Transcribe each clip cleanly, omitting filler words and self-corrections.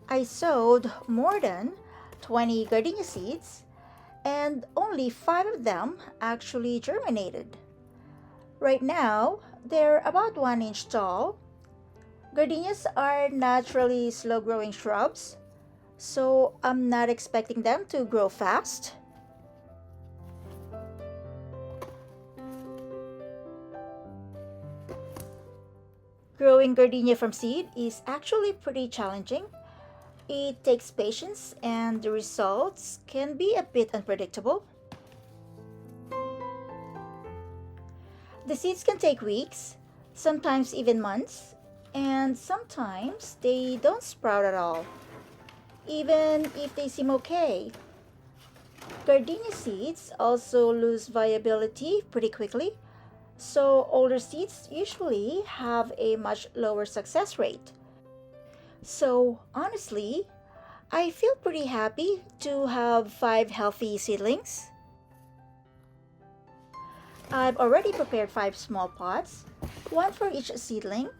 I sowed more than 20 gardenia seeds, and only 5 of them actually germinated. Right now, they're about 1 inch tall. Gardenias are naturally slow growing shrubs, so I'm not expecting them to grow fast. Growing gardenia from seed is actually pretty challenging. It takes patience and the results can be a bit unpredictable. The seeds can take weeks, sometimes even months, and sometimes they don't sprout at all, even if they seem okay. Gardenia seeds also lose viability pretty quickly, so older seeds usually have a much lower success rate. So, honestly, I feel pretty happy to have 5 healthy seedlings. I've already prepared 5 small pots, one for each seedling,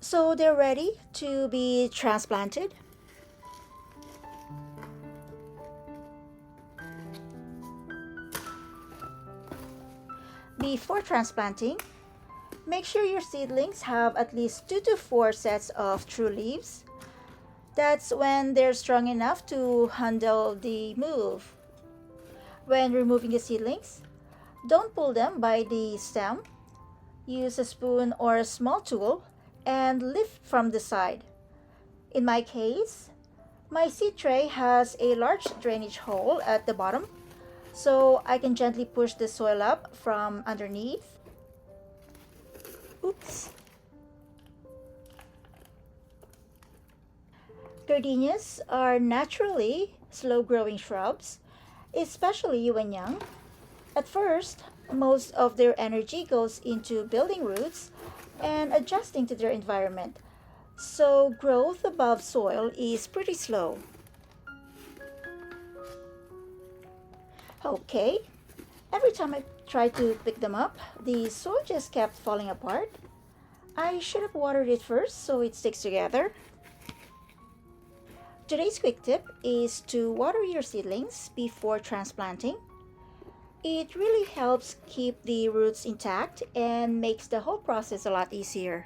so they're ready to be transplanted. Before transplanting, make sure your seedlings have at least 2 to 4 sets of true leaves. That's when they're strong enough to handle the move. When removing the seedlings, don't pull them by the stem. Use a spoon or a small tool and lift from the side. In my case, my seed tray has a large drainage hole at the bottom, so I can gently push the soil up from underneath. Oops. Gardenias are naturally slow growing shrubs, especially when young. At first, most of their energy goes into building roots and adjusting to their environment, so growth above soil is pretty slow. Okay, every time I tried to pick them up, the soil just kept falling apart. I should have watered it first so it sticks together. Today's quick tip is to water your seedlings before transplanting. It really helps keep the roots intact and makes the whole process a lot easier.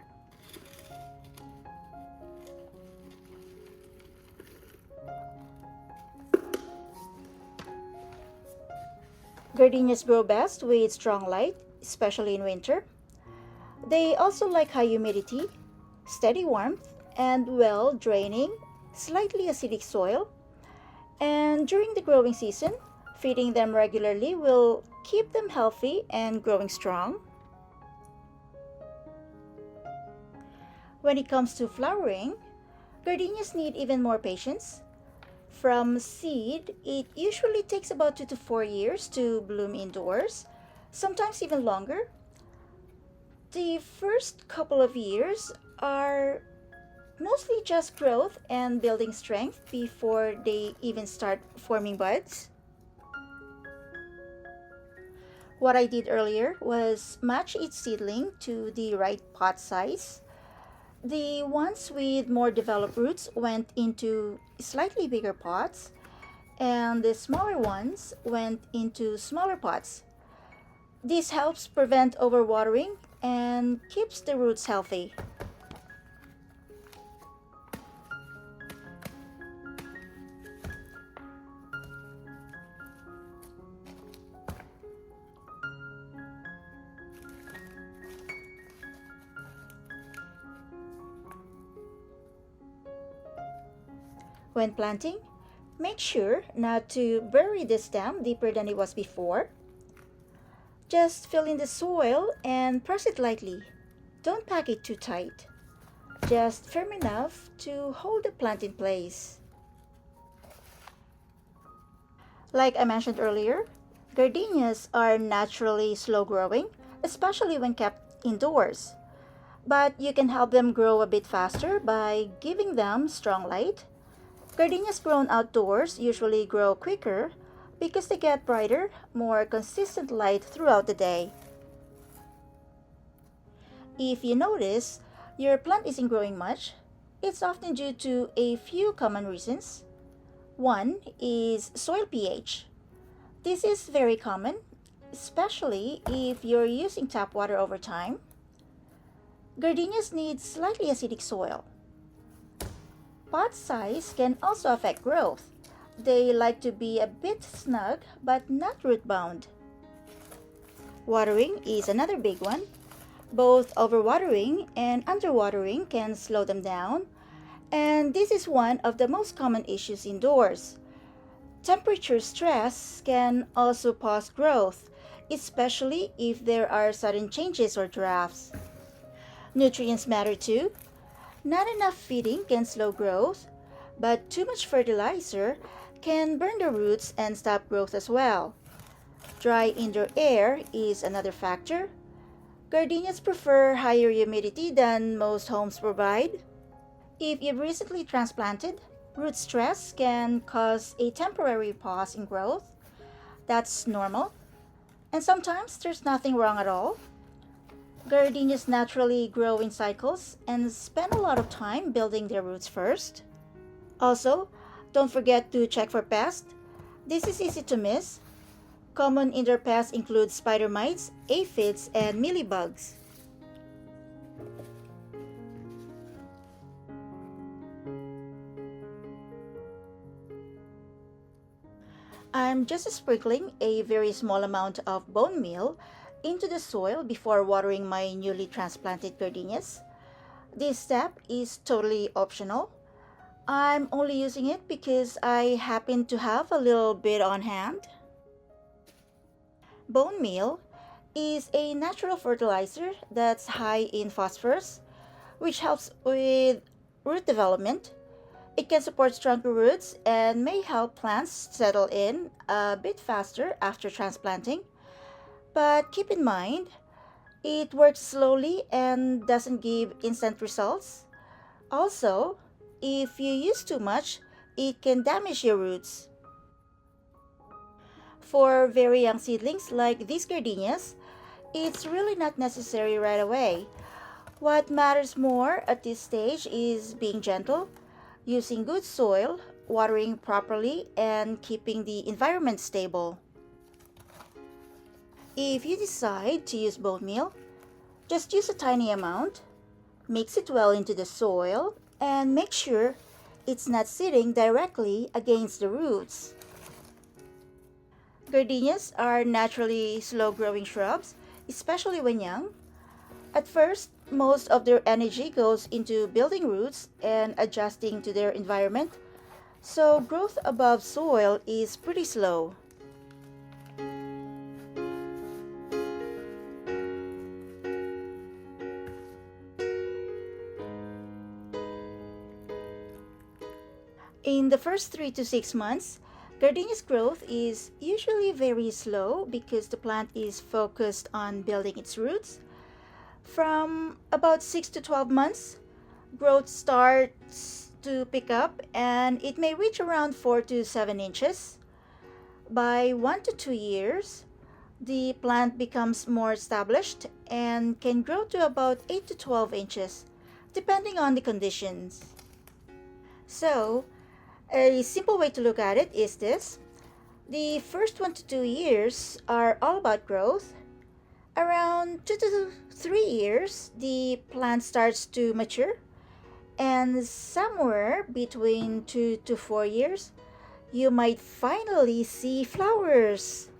Gardenias grow best with strong light, especially in winter. They also like high humidity, steady warmth, and well draining, slightly acidic soil. And during the growing season, feeding them regularly will keep them healthy and growing strong. When it comes to flowering, gardenias need even more patience. From seed, it usually takes about 2 to 4 years to bloom indoors, sometimes even longer. The first couple of years are mostly just growth and building strength before they even start forming buds. What I did earlier was match each seedling to the right pot size. The ones with more developed roots went into slightly bigger pots, and the smaller ones went into smaller pots. This helps prevent overwatering and keeps the roots healthy. When planting, make sure not to bury the stem deeper than it was before. Just fill in the soil and press it lightly. Don't pack it too tight. Just firm enough to hold the plant in place. Like I mentioned earlier, gardenias are naturally slow growing, especially when kept indoors. But you can help them grow a bit faster by giving them strong light. Gardenias grown outdoors usually grow quicker because they get brighter, more consistent light throughout the day. If you notice your plant isn't growing much, It's often due to a few common reasons. One is soil pH. This is very common, especially if you're using tap water over time. Gardenias need slightly acidic soil. Pot size can also affect growth. They like to be a bit snug but not root bound. Watering is another big one. Both overwatering and underwatering can slow them down, and this is one of the most common issues indoors. Temperature stress can also pause growth, especially if there are sudden changes or drafts. Nutrients matter too. Not enough feeding can slow growth, but too much fertilizer can burn the roots and stop growth as well. Dry indoor air is another factor. Gardenias prefer higher humidity than most homes provide. If you've recently transplanted, root stress can cause a temporary pause in growth. That's normal. And sometimes there's nothing wrong at all. Gardenias naturally grow in cycles and spend a lot of time building their roots first. Also, don't forget to check for pests. This is easy to miss. Common indoor pests include spider mites, aphids, and mealybugs. I'm just sprinkling a very small amount of bone meal into the soil before watering my newly transplanted gardenias. This step is totally optional. I'm only using it because I happen to have a little bit on hand. Bone meal is a natural fertilizer that's high in phosphorus, which helps with root development. It can support stronger roots and may help plants settle in a bit faster after transplanting. But keep in mind, it works slowly and doesn't give instant results. Also, if you use too much, it can damage your roots. For very young seedlings like these gardenias, it's really not necessary right away. What matters more at this stage is being gentle, using good soil, watering properly, and keeping the environment stable. If you decide to use bone meal, just use a tiny amount, mix it well into the soil, and make sure it's not sitting directly against the roots. Gardenias are naturally slow growing shrubs, especially when young. At first, most of their energy goes into building roots and adjusting to their environment, so growth above soil is pretty slow. In the first 3 to 6 months, gardenia's growth is usually very slow because the plant is focused on building its roots. From about 6 to 12 months, growth starts to pick up and it may reach around 4 to 7 inches. By 1 to 2 years, the plant becomes more established and can grow to about 8 to 12 inches, depending on the conditions. So, a simple way to look at it is this. The first 1 to 2 years are all about growth. Around 2 to 3 years, the plant starts to mature, and somewhere between 2 to 4 years, you might finally see flowers.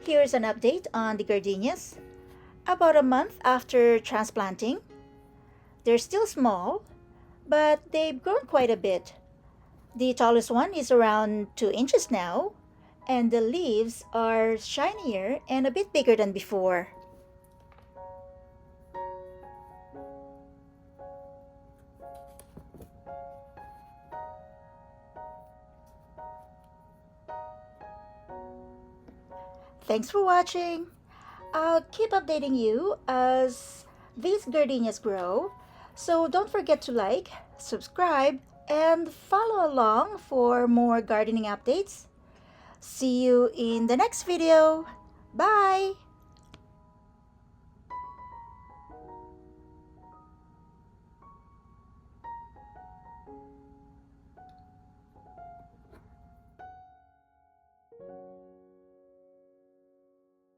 Here's an update on the gardenias. About a month after transplanting, they're still small, but they've grown quite a bit. The tallest one is around 2 inches now, and the leaves are shinier and a bit bigger than before. Thanks for watching. I'll keep updating you as these gardenias grow, so don't forget to like, subscribe, and follow along for more gardening updates. See you in the next video. Bye!